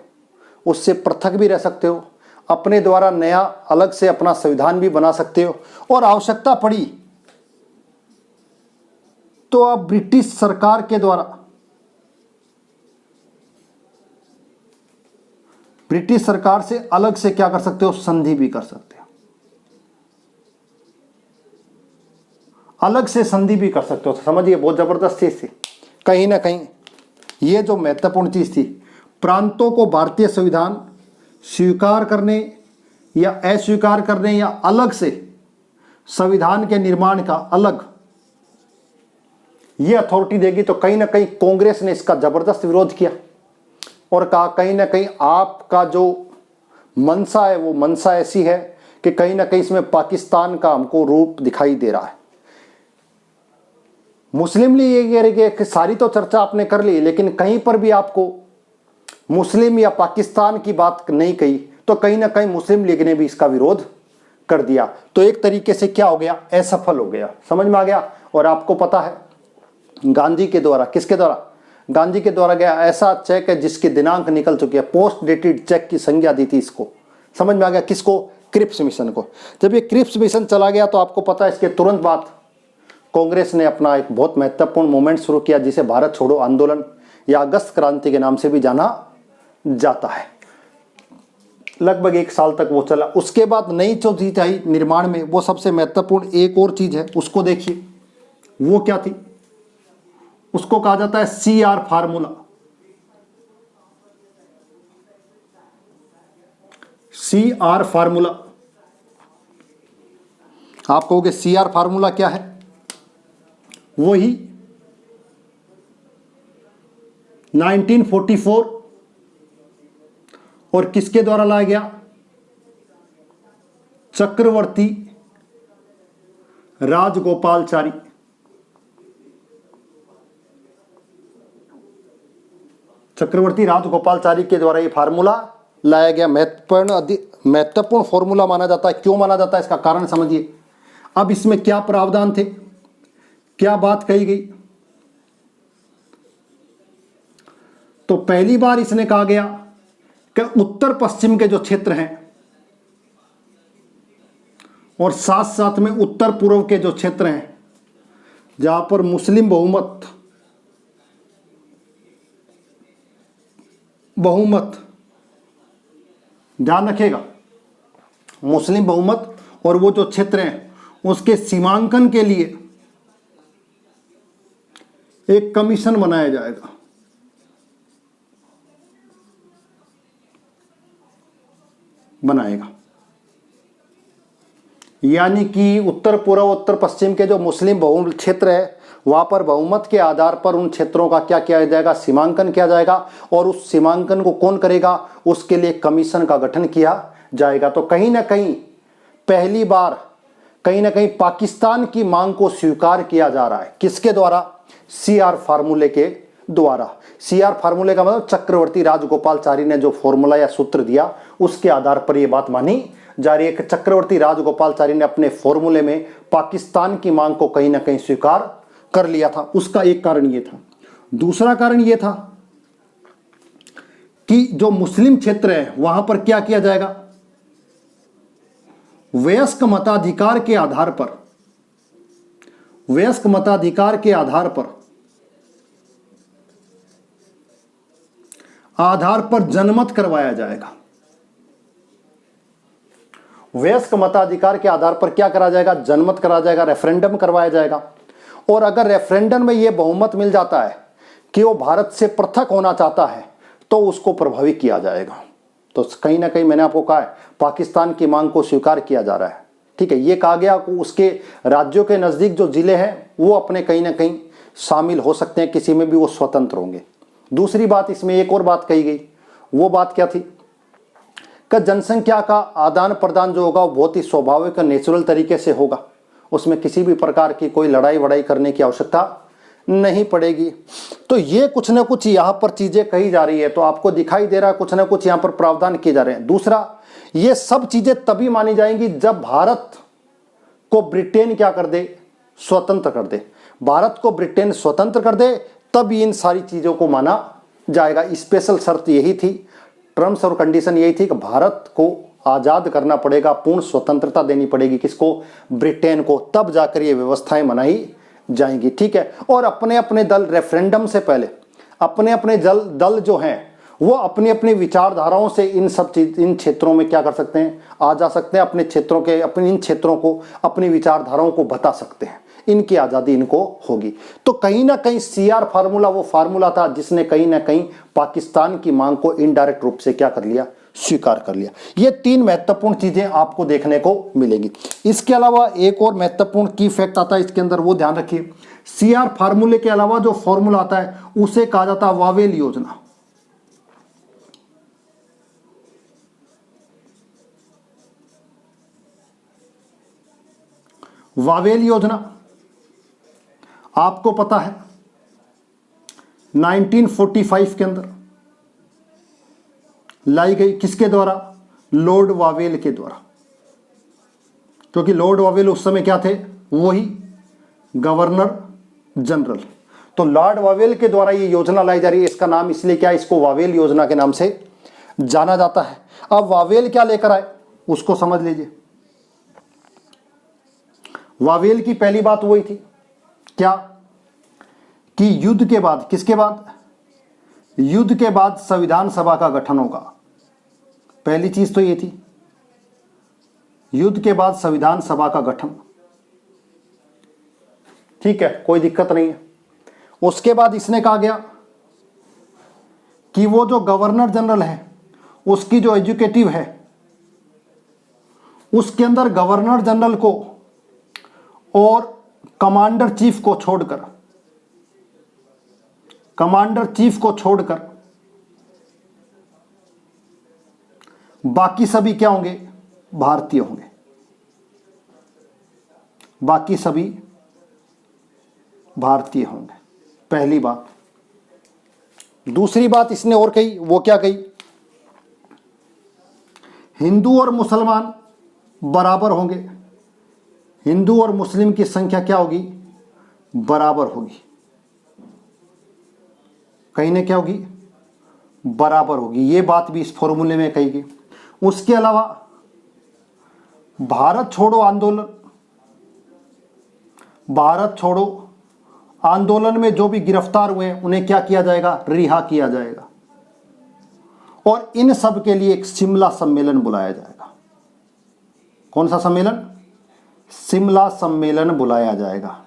उससे पृथक भी रह सकते हो, अपने द्वारा नया अलग से अपना संविधान भी बना सकते हो, और आवश्यकता पड़ी तो आप ब्रिटिश सरकार के द्वारा, ब्रिटिश सरकार से अलग से क्या कर सकते हो, संधि भी कर सकते हो, अलग से संधि भी कर सकते हो। समझिए, बहुत जबरदस्त चीज थी। कहीं ना कहीं ये जो महत्वपूर्ण चीज थी, प्रांतों को भारतीय संविधान स्वीकार करने या अस्वीकार करने या अलग से संविधान के निर्माण का अलग ये अथॉरिटी देगी, तो कहीं ना कहीं कांग्रेस ने इसका जबरदस्त विरोध किया और कहा कहीं ना कहीं आपका जो मंशा है वो मंशा ऐसी है कि कहीं ना कहीं इसमें पाकिस्तान का हमको रूप दिखाई दे रहा है। मुस्लिम लीग ये कह रही है कि सारी तो चर्चा आपने कर ली, लेकिन कहीं पर भी आपको मुस्लिम या पाकिस्तान की बात नहीं कही, तो कहीं ना कहीं मुस्लिम लीग ने भी इसका विरोध कर दिया। तो एक तरीके से क्या हो गया, असफल हो गया। समझ में आ गया। और आपको पता है गांधी के द्वारा, किसके द्वारा, गांधी के द्वारा गया ऐसा चेक है जिसकी दिनांक निकल चुकी है, पोस्ट डेटेड चेक की संज्ञा दी थी इसको। समझ में आ गया, किसको, क्रिप्स मिशन को। जब ये क्रिप्स मिशन चला गया तो आपको पता है इसके तुरंत बाद कांग्रेस ने अपना एक बहुत महत्वपूर्ण मूवमेंट शुरू किया जिसे भारत छोड़ो आंदोलन या अगस्त क्रांति के नाम से भी जाना जाता है। लगभग 1 साल तक वो चला। उसके बाद नई जो चीज आई निर्माण में, वो सबसे महत्वपूर्ण एक और चीज है, उसको देखिए वो क्या थी। उसको कहा जाता है CR फार्मूला। CR फार्मूला, आप कहोगे CR फार्मूला क्या है, वही 1944 और किसके द्वारा लाया गया, चक्रवर्ती राजगोपालचारी। चक्रवर्ती राजगोपालचारी के द्वारा ये फार्मूला लाया गया। महत्वपूर्ण फॉर्मूला माना जाता है। क्यों माना जाता है, इसका कारण समझिए। अब इसमें क्या प्रावधान थे, क्या बात कही गई। तो पहली बार इसने कहा गया कि उत्तर पश्चिम के जो क्षेत्र हैं और साथ साथ में उत्तर पूर्व के जो क्षेत्र हैं जहां पर मुस्लिम बहुमत, ध्यान रखिएगा, मुस्लिम बहुमत और वो जो क्षेत्र हैं उसके सीमांकन के लिए एक कमीशन बनाया जाएगा। यानी कि उत्तर पूर्व उत्तर पश्चिम के जो मुस्लिम बहुमत क्षेत्र है वहां पर बहुमत के आधार पर उन क्षेत्रों का क्या किया जाएगा, सीमांकन किया जाएगा। और उस सीमांकन को कौन करेगा, उसके लिए कमीशन का गठन किया जाएगा। तो कहीं ना कहीं पहली बार कहीं ना कहीं पाकिस्तान की मांग को स्वीकार किया जा रहा है। किसके द्वारा, CR फार्मूले के द्वारा। CR फार्मूले का मतलब चक्रवर्ती राजगोपालचारी ने जो फॉर्मूला या सूत्र दिया उसके आधार पर यह बात मानी जा रही है कि चक्रवर्ती राजगोपालचारी ने अपने फॉर्मूले में पाकिस्तान की मांग को कहीं ना कहीं स्वीकार कर लिया था। उसका एक कारण यह था। दूसरा कारण यह था कि जो मुस्लिम क्षेत्र है वहां पर क्या किया जाएगा, वयस्क मताधिकार के आधार पर जनमत करवाया जाएगा। वयस्क मताधिकार के आधार पर क्या करा जाएगा, जनमत करा जाएगा, रेफरेंडम करवाया जाएगा। और अगर रेफरेंडम में यह बहुमत मिल जाता है कि वो भारत से पृथक होना चाहता है तो उसको प्रभावित किया जाएगा। तो कहीं ना कहीं मैंने आपको कहा है पाकिस्तान की मांग को स्वीकार किया जा रहा है। ठीक है, ये कहा गया कि उसके राज्यों के नजदीक जो जिले हैं वो अपने कहीं ना कहीं शामिल हो सकते हैं, किसी में भी वो स्वतंत्र होंगे। दूसरी बात इसमें एक और बात कही गई, वो बात क्या थी कि जनसंख्या का आदान प्रदान जो होगा वो बहुत ही स्वाभाविक और नेचुरल तरीके से होगा। उसमें किसी भी प्रकार की कोई लड़ाई वड़ाई करने की आवश्यकता नहीं पड़ेगी। तो ये कुछ ना कुछ यहाँ पर चीजें कही जा रही है, तो आपको दिखाई दे रहा है कुछ ना कुछ यहाँ पर प्रावधान किए जा रहे हैं। दूसरा, ये सब चीजें तभी मानी जाएंगी जब भारत को ब्रिटेन क्या कर दे, स्वतंत्र कर दे। भारत को ब्रिटेन स्वतंत्र कर दे तब इन सारी चीजों को माना जाएगा। स्पेशल शर्त यही थी, टर्म्स और कंडीशन यही थी कि भारत को आजाद करना पड़ेगा, पूर्ण स्वतंत्रता देनी पड़ेगी, किसको, ब्रिटेन को, तब जाकर ये व्यवस्थाएं बनाई जाएंगी। ठीक है, और अपने अपने दल रेफरेंडम से पहले अपने अपने दल जो हैं वो अपनी अपनी विचारधाराओं से इन क्षेत्रों में क्या कर सकते हैं, आ जा सकते हैं, अपने क्षेत्रों को अपनी विचारधाराओं को बता सकते हैं। इनकी आज़ादी इनको होगी। तो कहीं ना कहीं CR फार्मूला वो फार्मूला था जिसने कहीं ना कहीं पाकिस्तान की मांग को इनडायरेक्ट रूप से क्या कर लिया, स्वीकार कर लिया। ये 3 महत्वपूर्ण चीजें आपको देखने को मिलेंगी। इसके अलावा एक और महत्वपूर्ण की फैक्ट आता है इसके अंदर, वो ध्यान रखिए। CR फार्मूले के अलावा जो फॉर्मूला आता है उसे कहा जाता है वावेल योजना। वावेल योजना आपको पता है 1945 के अंदर लाई गई, किसके द्वारा, लॉर्ड वावेल के द्वारा, क्योंकि लॉर्ड वावेल उस समय क्या थे, वही गवर्नर जनरल। तो लॉर्ड वावेल के द्वारा ये योजना लाई जा रही है। इसका नाम इसलिए क्या, इसको वावेल योजना के नाम से जाना जाता है। अब वावेल क्या लेकर आए उसको समझ लीजिए। वावेल की पहली बात वही थी क्या, कि युद्ध के बाद, किसके बाद, युद्ध के बाद संविधान सभा का गठन होगा। पहली चीज तो ये थी, युद्ध के बाद संविधान सभा का गठन, ठीक है, कोई दिक्कत नहीं है। उसके बाद इसने कहा गया कि वो जो गवर्नर जनरल है उसकी जो एग्जीक्यूटिव है उसके अंदर गवर्नर जनरल को और कमांडर चीफ को छोड़कर बाकी सभी क्या होंगे, भारतीय होंगे। बाकी सभी भारतीय होंगे, पहली बात। दूसरी बात इसने और कही, वो क्या कही, हिंदू और मुसलमान बराबर होंगे, हिंदू और मुस्लिम की संख्या क्या होगी, बराबर होगी। कहीं ना क्या होगी, बराबर होगी। ये बात भी इस फॉर्मूले में कही गई। उसके अलावा भारत छोड़ो आंदोलन में जो भी गिरफ्तार हुए हैं उन्हें क्या किया जाएगा, रिहा किया जाएगा। और इन सब के लिए एक शिमला सम्मेलन बुलाया जाएगा। कौन सा सम्मेलन, शिमला सम्मेलन बुलाया जाएगा।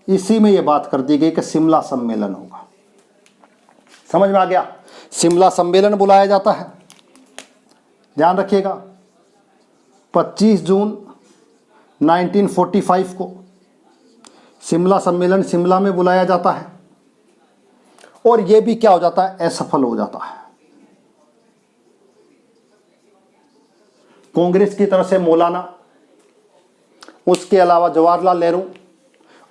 इसी में यह बात कर दी गई कि शिमला सम्मेलन होगा। समझ में आ गया, शिमला सम्मेलन बुलाया जाता है। ध्यान रखिएगा 25 जून 1945 को शिमला सम्मेलन शिमला में बुलाया जाता है। और यह भी क्या हो जाता है, असफल हो जाता है। कांग्रेस की तरफ से मौलाना, उसके अलावा जवाहरलाल नेहरू,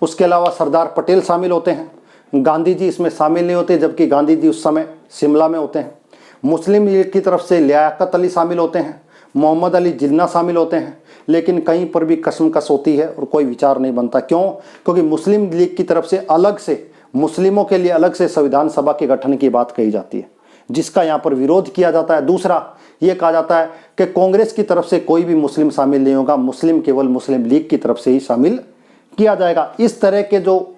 उसके अलावा सरदार पटेल शामिल होते हैं। गांधी जी इसमें शामिल नहीं होते, जबकि गांधी जी उस समय शिमला में होते हैं। मुस्लिम लीग की तरफ से लियाकत अली शामिल होते हैं, मोहम्मद अली जिन्ना शामिल होते हैं। लेकिन कहीं पर भी कशमकश होती है और कोई विचार नहीं बनता। क्यों, क्योंकि मुस्लिम लीग की तरफ से अलग से, मुस्लिमों के लिए अलग से संविधान सभा के गठन की बात कही जाती है, जिसका यहाँ पर विरोध किया जाता है। दूसरा ये कहा जाता है कि कांग्रेस की तरफ से कोई भी मुस्लिम शामिल नहीं होगा, मुस्लिम केवल मुस्लिम लीग की तरफ से ही शामिल किया जाएगा। इस तरह के जो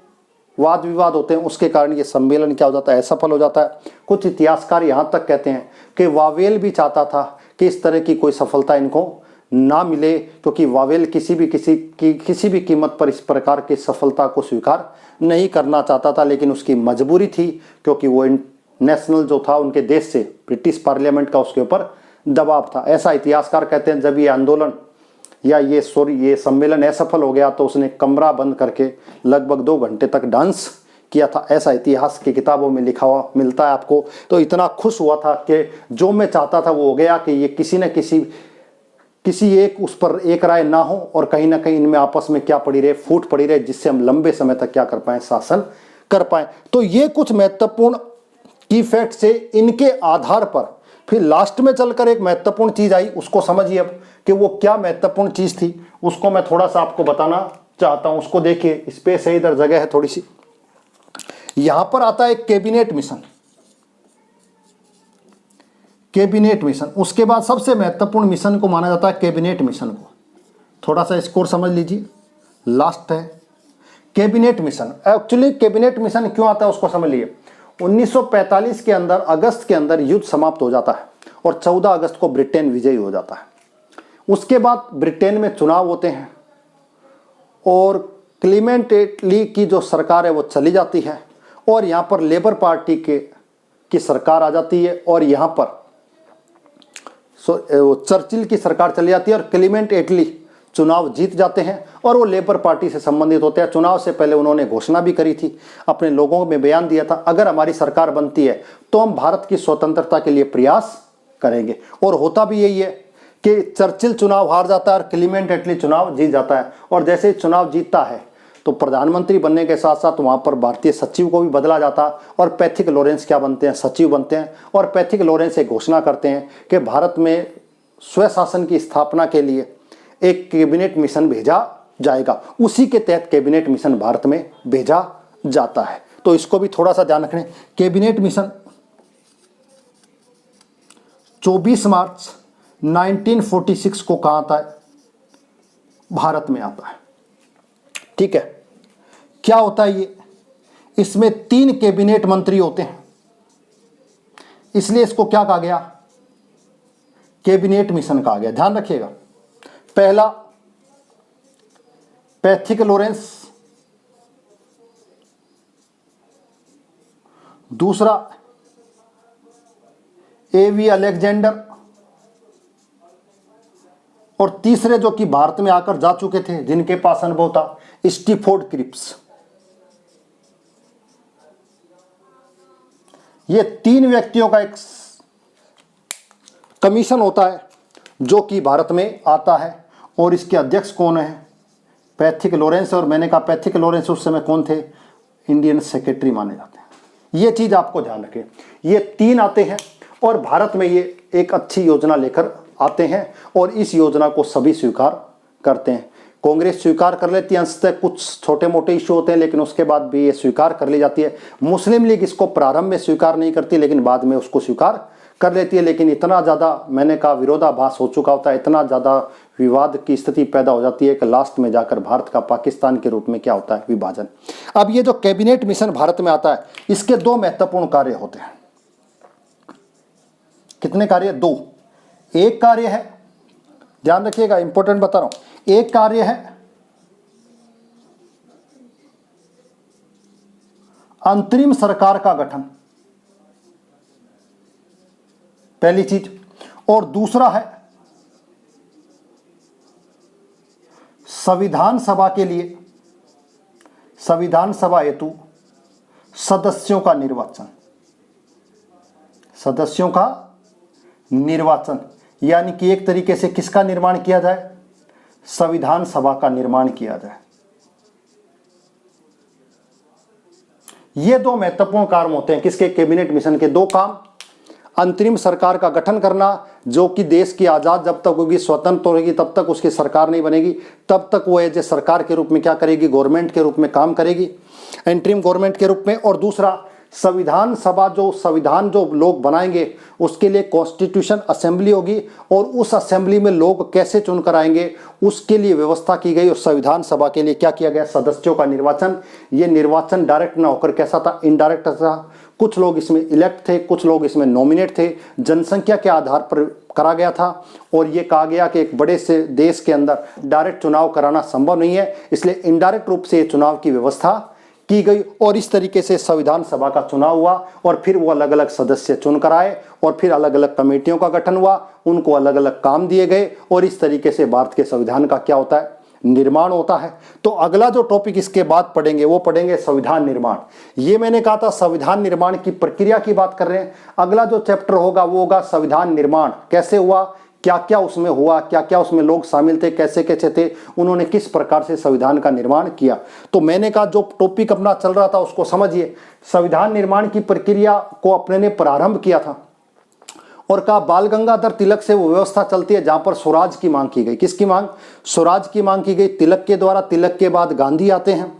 वाद विवाद होते हैं उसके कारण ये सम्मेलन क्या हो जाता है, असफल हो जाता है। कुछ इतिहासकार यहाँ तक कहते हैं कि वावेल भी चाहता था कि इस तरह की कोई सफलता इनको ना मिले, क्योंकि वावेल किसी भी कीमत पर इस प्रकार की सफलता को स्वीकार नहीं करना चाहता था। लेकिन उसकी मजबूरी थी, क्योंकि वो नेशनल जो था उनके देश से, ब्रिटिश पार्लियामेंट का उसके ऊपर दबाव था। ऐसा इतिहासकार कहते हैं। जब ये आंदोलन या ये सम्मेलन असफल हो गया तो उसने कमरा बंद करके लगभग 2 घंटे तक डांस किया था। ऐसा इतिहास की किताबों में लिखा हुआ मिलता है आपको। तो इतना खुश हुआ था कि जो मैं चाहता था वो हो गया, कि ये किसी न किसी एक उस पर एक राय ना हो और कहीं ना कहीं इनमें आपस में क्या पड़ी रहे, फूट पड़ी रहे, जिससे हम लंबे समय तक क्या कर पाए, शासन कर पाए। तो ये कुछ महत्वपूर्ण की फैक्ट से इनके आधार पर फिर लास्ट में चलकर एक महत्वपूर्ण चीज आई, उसको समझिए अब कि वो क्या महत्वपूर्ण चीज थी। उसको मैं थोड़ा सा आपको बताना चाहता हूं। उसको देखिए, स्पेस है इधर, जगह है थोड़ी सी। यहां पर आता है कैबिनेट मिशन। कैबिनेट मिशन, उसके बाद सबसे महत्वपूर्ण मिशन को माना जाता है कैबिनेट मिशन को। थोड़ा सा स्कोर समझ लीजिए, लास्ट है cabinet mission. Actually cabinet mission क्यों आता है उसको समझ लीजिए। 1945 के अंदर, अगस्त के अंदर युद्ध समाप्त हो जाता है और 14 अगस्त को ब्रिटेन विजयी हो जाता है। उसके बाद ब्रिटेन में चुनाव होते हैं और क्लीमेंट एटली की जो सरकार है वो चली जाती है और यहाँ पर लेबर पार्टी की सरकार आ जाती है और यहाँ पर चर्चिल की सरकार चली जाती है और क्लीमेंट एटली चुनाव जीत जाते हैं और वो लेबर पार्टी से संबंधित होते हैं। चुनाव से पहले उन्होंने घोषणा भी करी थी, अपने लोगों में बयान दिया था, अगर हमारी सरकार बनती है तो हम भारत की स्वतंत्रता के लिए प्रयास करेंगे। और होता भी यही है कि चर्चिल चुनाव हार जाता है और क्लीमेंट एटली चुनाव जीत जाता है। और जैसे ही चुनाव जीतता है तो प्रधानमंत्री बनने के साथ साथ वहाँ पर भारतीय सचिव को भी बदला जाता और पैथिक लॉरेंस क्या बनते हैं, सचिव बनते हैं। और पैथिक लॉरेंस एक घोषणा करते हैं कि भारत में स्वशासन की स्थापना के लिए एक कैबिनेट मिशन भेजा जाएगा। उसी के तहत कैबिनेट मिशन भारत में भेजा जाता है। तो इसको भी थोड़ा सा ध्यान रखें। कैबिनेट मिशन 24 मार्च 1946 को कहाँ आता है? भारत में आता है। ठीक है, क्या होता है ये? इसमें 3 कैबिनेट मंत्री होते हैं, इसलिए इसको क्या कहा गया? कैबिनेट मिशन कहा गया। ध्यान रखिएगा, पहला पैथिक लॉरेंस, दूसरा एवी अलेक्जेंडर और तीसरे जो कि भारत में आकर जा चुके थे, जिनके पास अनुभव था, स्टीफोर्ड क्रिप्स। ये 3 व्यक्तियों का एक कमीशन होता है जो कि भारत में आता है और इसके अध्यक्ष कौन है? Pethick Lawrence. और मैंने कहा पैथिक लॉरेंस उस समय कौन थे? इंडियन सेक्रेटरी माने जाते हैं। ये चीज आपको ध्यान रखें। ये 3 आते हैं और भारत में ये एक अच्छी योजना लेकर आते हैं और इस योजना को सभी स्वीकार करते हैं। कांग्रेस स्वीकार कर लेती है, अंशतः कुछ छोटे मोटे इश्यू होते हैं लेकिन उसके बाद भी ये स्वीकार कर ली जाती है। मुस्लिम लीग इसको प्रारंभ में स्वीकार नहीं करती लेकिन बाद में उसको स्वीकार कर लेती है। लेकिन इतना ज़्यादा, मैंने कहा, विरोधाभास हो चुका होता है, इतना ज़्यादा विवाद की स्थिति पैदा हो जाती है कि लास्ट में जाकर भारत का पाकिस्तान के रूप में क्या होता है? विभाजन। अब ये जो कैबिनेट मिशन भारत में आता है, इसके 2 महत्वपूर्ण कार्य होते हैं। कितने कार्य? 2। एक कार्य है, ध्यान रखिएगा, इंपॉर्टेंट बता रहा हूं, एक कार्य है अंतरिम सरकार का गठन, पहली चीज। और दूसरा है संविधान सभा के लिए, संविधान सभा हेतु सदस्यों का निर्वाचन। सदस्यों का निर्वाचन यानी कि एक तरीके से किसका निर्माण किया जाए? संविधान सभा का निर्माण किया जाए। ये 2 महत्वपूर्ण काम होते हैं किसके? कैबिनेट मिशन के। 2 काम, अंतरिम सरकार का गठन करना, जो कि देश की आज़ाद जब तक होगी, स्वतंत्र होगी, तब तक उसकी सरकार नहीं बनेगी, तब तक वो एज ए सरकार के रूप में क्या करेगी? गवर्नमेंट के रूप में काम करेगी, इंटरिम गवर्नमेंट के रूप में। और दूसरा, संविधान सभा, जो संविधान जो लोग बनाएंगे उसके लिए कॉन्स्टिट्यूशन असेंबली होगी और उस असेंबली में लोग कैसे चुनकर आएंगे उसके लिए व्यवस्था की गई। और संविधान सभा के लिए क्या किया गया? सदस्यों का निर्वाचन। ये निर्वाचन डायरेक्ट ना होकर कैसा था? इनडायरेक्ट था। कुछ लोग इसमें इलेक्ट थे, कुछ लोग इसमें नॉमिनेट थे, जनसंख्या के आधार पर करा गया था। और ये कहा गया कि एक बड़े से देश के अंदर डायरेक्ट चुनाव कराना संभव नहीं है, इसलिए इनडायरेक्ट रूप से चुनाव की व्यवस्था की गई। और इस तरीके से संविधान सभा का चुनाव हुआ और फिर वो अलग अलग सदस्य चुनकर आए और फिर अलग अलग कमेटियों का गठन हुआ, उनको अलग अलग काम दिए गए और इस तरीके से भारत के संविधान का क्या होता है? निर्माण होता है। तो अगला जो टॉपिक इसके बाद पढ़ेंगे वो पढ़ेंगे संविधान निर्माण। ये मैंने कहा था संविधान निर्माण की प्रक्रिया की बात कर रहे हैं। अगला जो चैप्टर होगा वो होगा संविधान निर्माण, कैसे हुआ, क्या क्या उसमें हुआ, क्या क्या उसमें लोग शामिल थे, कैसे कैसे थे, उन्होंने किस प्रकार से संविधान का निर्माण किया। तो मैंने कहा जो टॉपिक अपना चल रहा था उसको समझिए। संविधान निर्माण की प्रक्रिया को अपने ने प्रारंभ किया था और कहा बाल गंगाधर तिलक से वो व्यवस्था चलती है जहां पर स्वराज की मांग की गई। किसकी मांग? स्वराज की मांग की गई तिलक के द्वारा। तिलक के बाद गांधी आते हैं।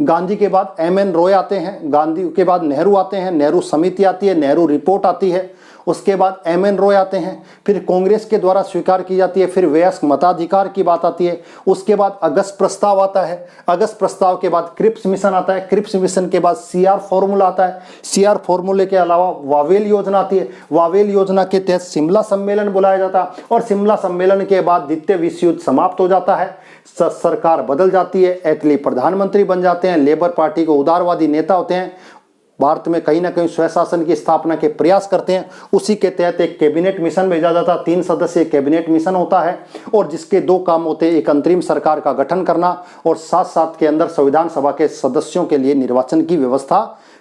गांधी के बाद एम.एन. रॉय आते हैं, गांधी के बाद नेहरू आते हैं, नेहरू समिति आती है, नेहरू रिपोर्ट आती है, उसके बाद एम.एन. रॉय आते हैं, फिर कांग्रेस के द्वारा स्वीकार की जाती है, फिर वयस्क मताधिकार की बात आती है, उसके बाद अगस्त प्रस्ताव आता है, अगस्त प्रस्ताव के बाद क्रिप्स मिशन आता है, क्रिप्स मिशन के बाद सीआर फॉर्मूला आता है, सीआर फॉर्मूले के अलावा वावेल योजना आती है, वावेल योजना के तहत शिमला सम्मेलन बुलाया जाता है और शिमला सम्मेलन के बाद द्वितीय विश्व युद्ध समाप्त हो जाता है, सरकार बदल जाती है, एटली प्रधानमंत्री बन जाते हैं, लेबर पार्टी को उदारवादी नेता होते हैं, भारत में कहीं ना कहीं स्वशासन की स्थापना के प्रयास करते हैं। उसी के तहत एक कैबिनेट मिशन भेजा जाता है, 3 सदस्यीय कैबिनेट मिशन होता है और जिसके 2 काम होते हैं, एक अंतरिम सरकार का गठन करना और साथ साथ के अंदर संविधान सभा के सदस्यों के लिए निर्वाचन की व्यवस्था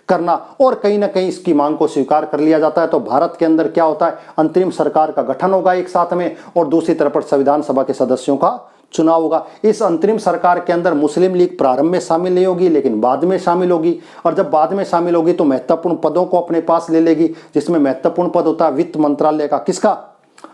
करना। और कहीं ना कहीं इसकी मांग को स्वीकार कर लिया जाता है। तो भारत के अंदर क्या होता है, अंतरिम सरकार का गठन होगा एक साथ में और दूसरी तरफ पर संविधान सभा के सदस्यों का चुनाव होगा। इस अंतरिम सरकार के अंदर मुस्लिम लीग प्रारंभ में शामिल नहीं होगी लेकिन बाद में शामिल होगी और जब बाद में शामिल होगी तो महत्वपूर्ण पदों को अपने पास ले लेगी, जिसमें महत्वपूर्ण पद होता है वित्त मंत्रालय का, किसका,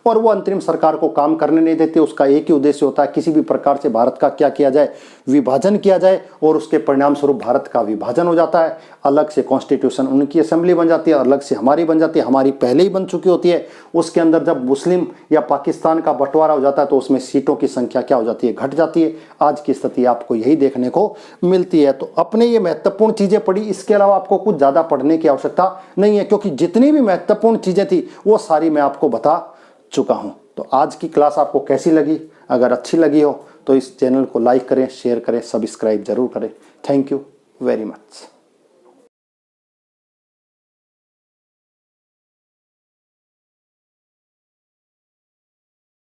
और वो अंतरिम सरकार को काम करने नहीं देते। उसका एक ही उद्देश्य होता है किसी भी प्रकार से भारत का क्या किया जाए, विभाजन किया जाए और उसके परिणाम स्वरूप भारत का विभाजन हो जाता है। अलग से कॉन्स्टिट्यूशन उनकी असेंबली बन जाती है, अलग से हमारी बन जाती है, हमारी पहले ही बन चुकी होती है। उसके अंदर जब मुस्लिम या पाकिस्तान का बंटवारा हो जाता है तो उसमें सीटों की संख्या क्या हो जाती है, घट जाती है। आज की स्थिति आपको यही देखने को मिलती है। तो अपने ये महत्वपूर्ण चीज़ें पढ़ी, इसके अलावा आपको कुछ ज़्यादा पढ़ने की आवश्यकता नहीं है क्योंकि जितनी भी महत्वपूर्ण चीज़ें थी वो सारी मैं आपको बता चुका हूं। तो आज की क्लास आपको कैसी लगी? अगर अच्छी लगी हो तो इस चैनल को लाइक करें, शेयर करें, सब्सक्राइब जरूर करें। Thank you very much.